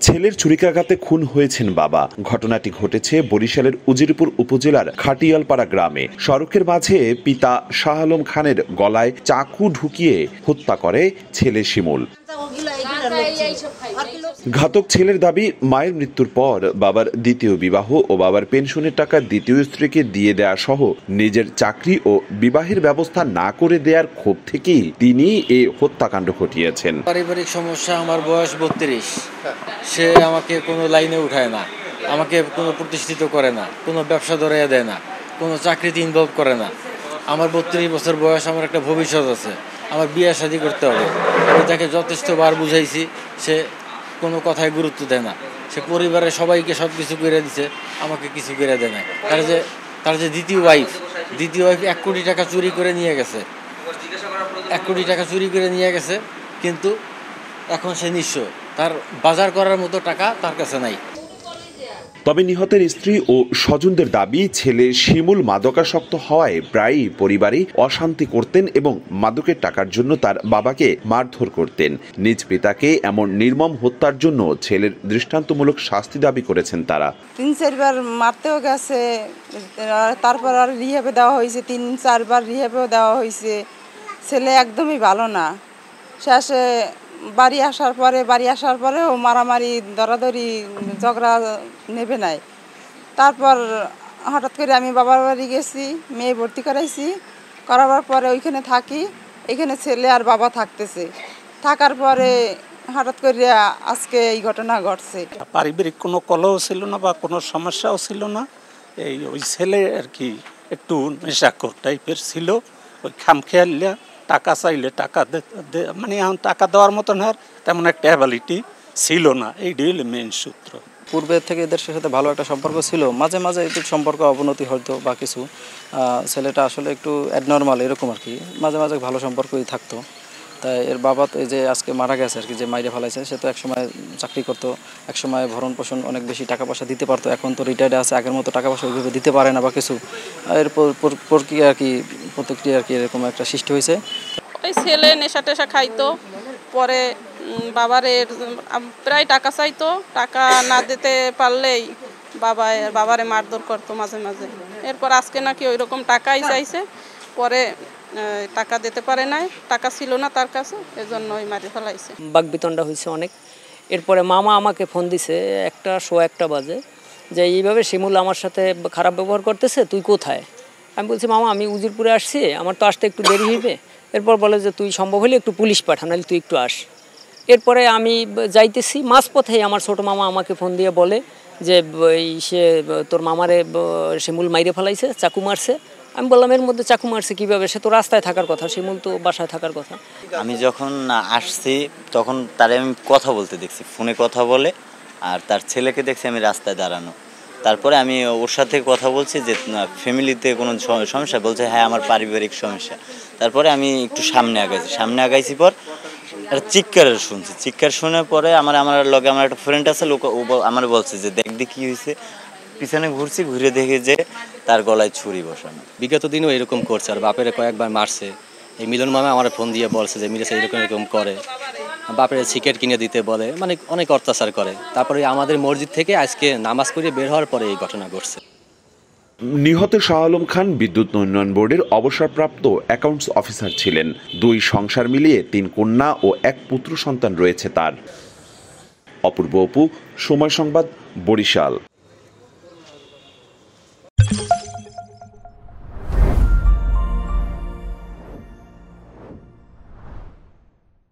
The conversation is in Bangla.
ছেলের ছুরিকাঘাতে খুন হয়েছেন বাবা। ঘটনাটি ঘটেছে বরিশালের উজিরপুর উপজেলার খাটিয়ালপাড়া গ্রামে। সড়কের মাঝে পিতা শাহ আলম খানের গলায় চাকু ঢুকিয়ে হত্যা করে ছেলে শিমুল। ঘাতক ছেলের দাবি, মায়ের মৃত্যুর পর বাবার দ্বিতীয় বিবাহ ও বাবার পেনশনের টাকা দ্বিতীয় স্ত্রীকে দিয়ে দেয়া সহ নিজের চাকরি ও বিবাহের ব্যবস্থা না করে দেওয়ার ক্ষোভ থেকেই তিনি এই হত্যাকাণ্ড ঘটিয়েছেন। পারিবারিক সমস্যা, আমার বয়স 32, সে আমাকে কোনো লাইনে উঠায় না, আমাকে কোনো প্রতিষ্ঠিত করে না, কোনো ব্যবসা ধরাইয়া দেয় না, কোনো চাকরিতে ইনভলভ করে না। আমার 32 বছর বয়স, আমার একটা ভবিষ্যৎ আছে, আমার বিয়ে শাদী করতে হবে। আমি তাকে যথেষ্টবার বুঝাইছি, সে কোনো কথায় গুরুত্ব দেয় না। সে পরিবারের সবাইকে সব কিছু করে দিছে, আমাকে কিছু করে দেয় না। তার যে দ্বিতীয় ওয়াইফ 1 কোটি টাকা চুরি করে নিয়ে গেছে, 1 কোটি টাকা চুরি করে নিয়ে গেছে, কিন্তু এখন সে নিঃস্ব, তার বাজার করার মতো টাকা তার কাছে নাই। তবে নিহতের স্ত্রী ও স্বজনদের দাবি, ছেলে শিমুল মাদকাসক্ত হওয়ায় প্রায়ই পরিবারে অশান্তি করতেন এবং মাদকের টাকার জন্য তার বাবাকে মারধর করতেন। নিজ পিতাকে এমন নির্মম হত্যার জন্য ছেলের দৃষ্টান্তমূলক শাস্তি দাবি করেছেন তারা। 3-4 বার মারতেও গেছে, তারপর আর রিহাবে দেওয়া হয়েছে, 3-4 বার রিহাবেও দেওয়া হয়েছে। ছেলে একদমই ভালো না। শেষে বাড়ি আসার পরেও মারামারি, দরাদরি, ঝগড়া নেবে নাই। তারপর হঠাৎ করে আমি বাবার বাড়ি গেছি, মেয়ে ভর্তি করাবার পরে ওইখানে থাকি। এখানে ছেলে আর বাবা থাকতেছে। থাকার পরে হঠাৎ করে আজকে এই ঘটনা ঘটছে। পারিবারিক কোনো কলহ ছিল না বা কোনো সমস্যাও ছিল না। ওই ছেলে আর কি একটু নেশাখোর টাইপের ছিল। ওই খামখেয়ালিয়া টাকা চাইলে টাকা মানে এখন টাকা দেওয়ার মতন আর তেমন একটা অ্যাবিলিটি ছিল না। এইটাই হলো মেইন সূত্র। পূর্বে থেকে এদের সাথে ভালো একটা সম্পর্ক ছিল, মাঝে মাঝে একটু সম্পর্ক অবনতি হতো বা কিছু। ছেলেটা আসলে একটু অ্যাবনর্মাল এরকম আর কি, মাঝে মাঝে ভালো সম্পর্কই থাকতো। তাই এর বাবা তো এই যে আজকে মারা গেছে আর কি, যে মাইরে ফেলাইছে, সে তো একসময় চাকরি করতো, একসময় ভরণ পোষণ অনেক বেশি টাকা পয়সা দিতে পারতো। এখন তো রিটায়ার্ডে আছে, আগের মতো টাকা পয়সা ওইভাবে দিতে পারে না বা কিছু। এর প্রক্রিয়া আর কি, প্রতিক্রিয়া আর কি এরকম একটা সৃষ্টি হয়েছে। ওই ছেলে নেশা টেশা খাইতো, পরে প্রায় টাকা চাইতো, টাকা না দিতে পারলেই বাবারে মারধর করতো মাঝে মাঝে। এরপর আজকে নাকি ওই রকম টাকাই চাইছে, পরে টাকা দিতে পারে নাই, টাকা ছিল না তার কাছে, এজন্য ওই মারি ফেলাইছে। বাকবিতণ্ডা হয়েছে অনেক। এরপরে মামা আমাকে ফোন দিছে 1:15 বাজে, যে এইভাবে শিমুল আমার সাথে খারাপ ব্যবহার করতেছে, তুই কোথায়? আমি বলছি, মামা আমি উজিরপুরে আসছি, আমার তো আসতে একটু দেরি হইবে। এরপর বলে যে তুই সম্ভব হলে একটু পুলিশ পাঠা, নাহলে তুই একটু আস। এরপরে আমি যাইতেছি, মাঝপথেই আমার ছোটো মামা আমাকে ফোন দিয়ে বলে যে সে তোর মামারে শিমুল মাইরে ফেলাইছে, চাকু মারছে। আমি বললাম, এর মধ্যে চাকু মারছে কীভাবে? সে তো রাস্তায় থাকার কথা, শিমুল তো বাসায় থাকার কথা। আমি যখন আসছি তখন তারে আমি কথা বলতে দেখছি, ফোনে কথা বলে, আর তার ছেলেকে দেখছি আমি রাস্তায় দাঁড়ানো। তারপরে আমি ওর সাথে কথা বলছি যে ফ্যামিলিতে কোনো সমস্যা, বলছে হ্যাঁ আমার পারিবারিক সমস্যা। তারপরে আমি একটু সামনে আগাইছি পর একটা চিৎকার শুনছি। চিৎকার শোনার পরে আমার লগে আমার একটা ফ্রেন্ড আছে, লোক আমার বলছে যে দেখ কী হয়েছে। পিছনে ঘুরে দেখে যে তার গলায় ছুরি বসানো। বিগত দিনও এরকম করছে, আর বাপের কয়েকবার মারছে। এই মিলন মামা আমার ফোন দিয়ে বলছে যে মিরাজ এরকম করে, বাপের সিগারেট কিনে দিতে বলে, মানে অনেক অত্যাচার করে। তারপরে আমাদের মসজিদ থেকে আজকে নামাজ পড়ে বের হওয়ার পরে এই ঘটনা ঘটছে। নিহত শাহ আলম খান বিদ্যুৎ উন্নয়ন বোর্ডের অবসরপ্রাপ্ত অ্যাকাউন্টস অফিসার ছিলেন। 2 সংসার মিলিয়ে 3 কন্যা ও 1 পুত্র সন্তান রয়েছে তার। অপূর্ব অপু, সময় সংবাদ, বরিশাল।